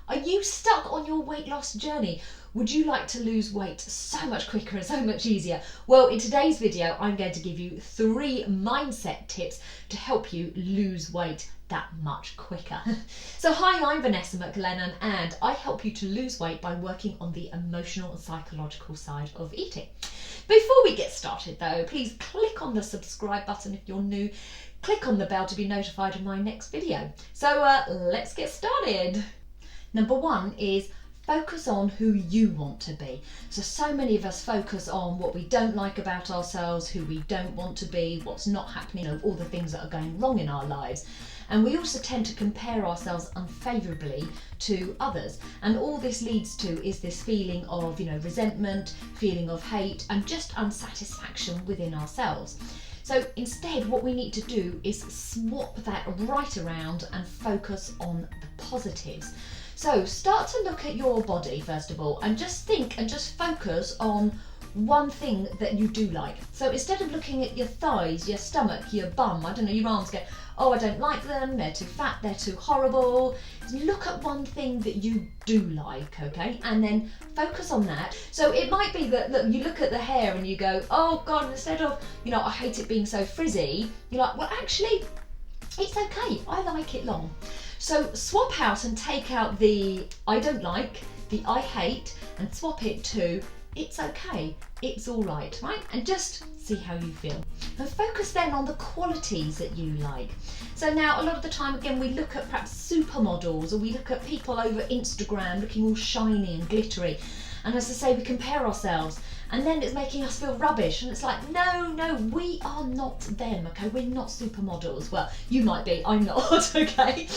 Are you stuck on your weight loss journey? Would you like to lose weight so much quicker and so much easier? Well, in today's video, I'm going to give you 3 mindset tips to help you lose weight that much quicker. So hi, I'm Vanessa McLennan, and I help you to lose weight by working on the emotional and psychological side of eating. Before we get started though, please click on the subscribe button if you're new. Click on the bell to be notified of my next video. So let's get started. Number 1 is focus on who you want to be. So many of us focus on what we don't like about ourselves, who we don't want to be, what's not happening, all the things that are going wrong in our lives. And we also tend to compare ourselves unfavourably to others. And all this leads to is this feeling of, resentment, feeling of hate, and just unsatisfaction within ourselves. So instead, what we need to do is swap that right around and focus on the positives. So start to look at your body first of all, and just think and just focus on one thing that you do like. So instead of looking at your thighs, your stomach, your bum, your arms, go, oh, I don't like them, they're too fat, they're too horrible. Look at one thing that you do like, okay? And then focus on that. So it might be that, look, you look at the hair and you go, oh God, instead of, I hate it being so frizzy, you're like, well, actually, it's okay, I like it long. So swap out and take out the I don't like, the I hate, and swap it to it's okay, it's all right, right? And just see how you feel. And focus then on the qualities that you like. So now a lot of the time, again, we look at perhaps supermodels, or we look at people over Instagram looking all shiny and glittery. And as I say, we compare ourselves, and then it's making us feel rubbish. And it's like, no, we are not them, okay? We're not supermodels. Well, you might be, I'm not, okay?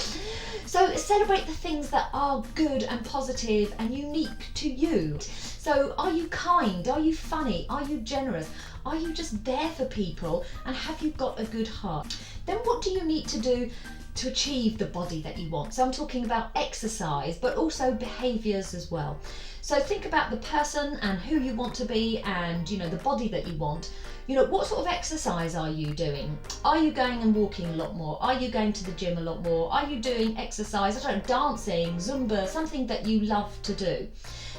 So celebrate the things that are good and positive and unique to you. So are you kind? Are you funny? Are you generous? Are you just there for people? And have you got a good heart? Then what do you need to do to achieve the body that you want? So I'm talking about exercise, but also behaviours as well. So think about the person and who you want to be, and the body that you want. What sort of exercise are you doing? Are you going and walking a lot more? Are you going to the gym a lot more? Are you doing exercise, dancing, Zumba, something that you love to do?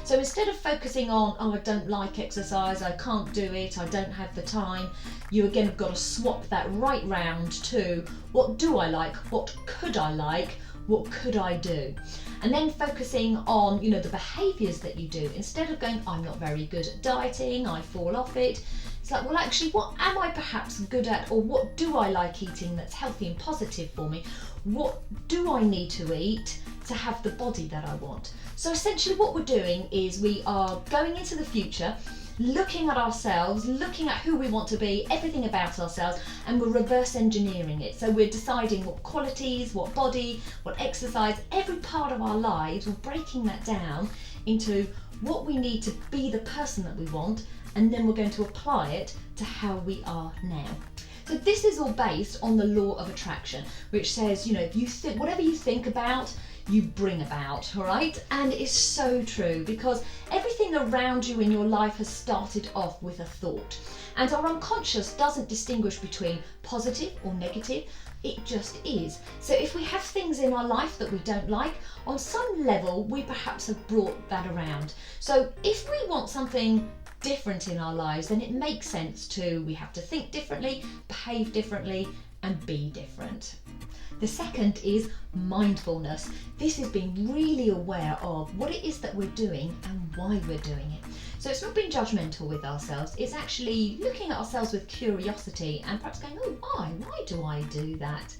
So instead of focusing on, oh, I don't like exercise, I can't do it, I don't have the time, you again have got to swap that right round to what do I like, what could I like, what could I do? And then focusing on, the behaviours that you do. Instead of going, I'm not very good at dieting, I fall off it. It's like, well, actually, what am I perhaps good at, or what do I like eating that's healthy and positive for me? What do I need to eat to have the body that I want? So essentially what we're doing is we are going into the future, looking at ourselves, looking at who we want to be, everything about ourselves, and we're reverse engineering it. So we're deciding what qualities, what body, what exercise, every part of our lives, we're breaking that down into what we need to be the person that we want, and then we're going to apply it to how we are now. So this is all based on the law of attraction, which says, if you think, whatever you think about, you bring about, all right? And it's so true, because everything around you in your life has started off with a thought. And our unconscious doesn't distinguish between positive or negative, it just is. So if we have things in our life that we don't like, on some level, we perhaps have brought that around. So if we want something different in our lives, then it makes sense we have to think differently, behave differently, and be different. The second is mindfulness. This is being really aware of what it is that we're doing and why we're doing it. So it's not being judgmental with ourselves, it's actually looking at ourselves with curiosity and perhaps going, oh, why do I do that?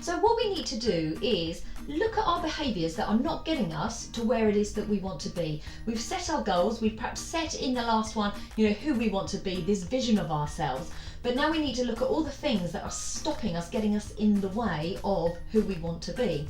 So what we need to do is look at our behaviours that are not getting us to where it is that we want to be. We've set our goals, we've perhaps set in the last one, who we want to be, this vision of ourselves. But now we need to look at all the things that are stopping us, getting us in the way of who we want to be.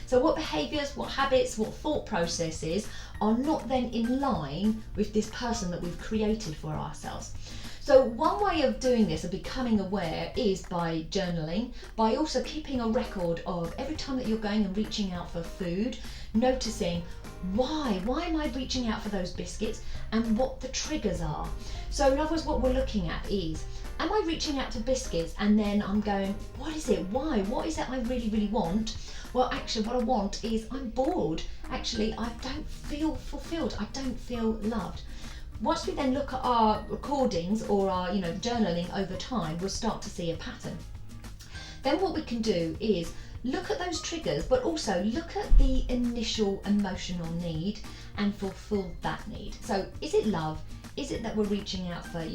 So what behaviours, what habits, what thought processes are not then in line with this person that we've created for ourselves. So one way of doing this, of becoming aware, is by journaling, by also keeping a record of every time that you're going and reaching out for food, noticing why am I reaching out for those biscuits and what the triggers are. So in other words, what we're looking at is, am I reaching out to biscuits and then I'm going, what is it, why, what is it I really want? Well, actually what I want is I'm bored actually I don't feel fulfilled, I don't feel loved. Once we then look at our recordings or our journaling over time, we'll start to see a pattern. Then what we can do is look at those triggers, but also look at the initial emotional need and fulfill that need. So is it love? Is it that we're reaching out for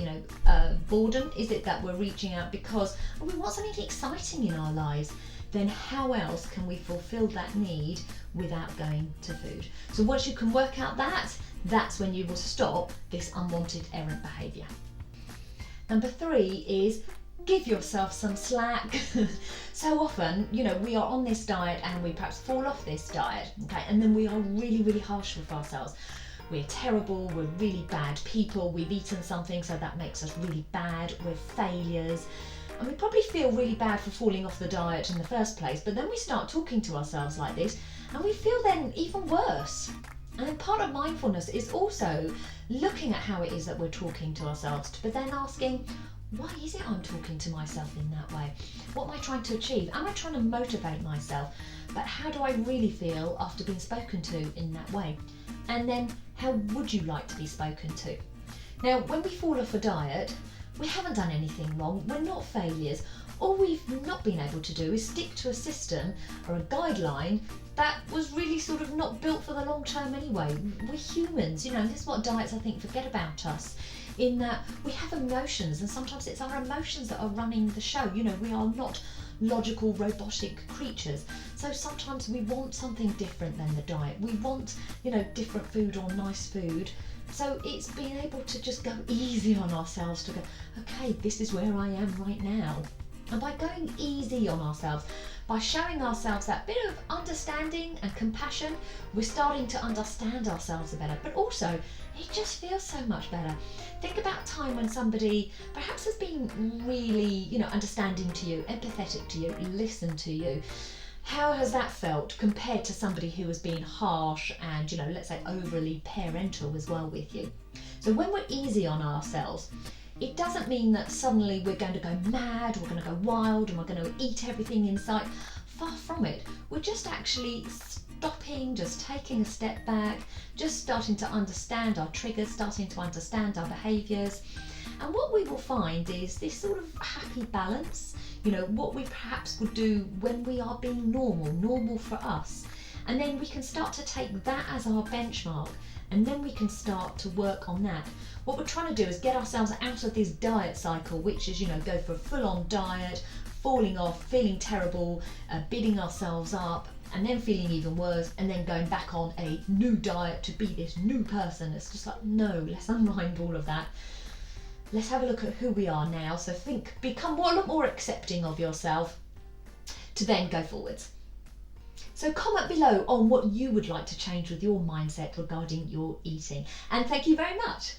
boredom? Is it that we're reaching out because we want something exciting in our lives? Then how else can we fulfill that need without going to food? So once you can work out that, that's when you will stop this unwanted errant behaviour. Number 3 is give yourself some slack. So often, we are on this diet and we perhaps fall off this diet, okay, and then we are really, really harsh with ourselves. We're terrible, we're really bad people, we've eaten something so that makes us really bad, we're failures. And we probably feel really bad for falling off the diet in the first place, but then we start talking to ourselves like this and we feel then even worse. And then part of mindfulness is also looking at how it is that we're talking to ourselves, but then asking, why is it I'm talking to myself in that way? What am I trying to achieve? Am I trying to motivate myself? But how do I really feel after being spoken to in that way? And then how would you like to be spoken to? Now, when we fall off a diet, we haven't done anything wrong, we're not failures. All we've not been able to do is stick to a system or a guideline that was really sort of not built for the long term anyway. We're humans, this is what diets I think forget about us, in that we have emotions and sometimes it's our emotions that are running the show. We are not logical robotic creatures, so sometimes we want something different than the diet. We want different food or nice food. So it's being able to just go easy on ourselves, to go, okay, this is where I am right now. And by going easy on ourselves, by showing ourselves that bit of understanding and compassion, we're starting to understand ourselves better. But also, it just feels so much better. Think about a time when somebody perhaps has been really, understanding to you, empathetic to you, listened to you. How has that felt compared to somebody who has been harsh and, let's say overly parental as well with you? So when we're easy on ourselves, it doesn't mean that suddenly we're going to go mad, we're going to go wild, and we're going to eat everything in sight. Far from it. We're just actually stopping, just taking a step back, just starting to understand our triggers, starting to understand our behaviours. And what we will find is this sort of happy balance, what we perhaps would do when we are being normal for us. And then we can start to take that as our benchmark, and then we can start to work on that. What we're trying to do is get ourselves out of this diet cycle, which is, go for a full-on diet, falling off, feeling terrible, beating ourselves up, and then feeling even worse, and then going back on a new diet to be this new person. It's just like, no, let's unwind all of that. Let's have a look at who we are now. So become a lot more accepting of yourself to then go forwards. So comment below on what you would like to change with your mindset regarding your eating. And thank you very much.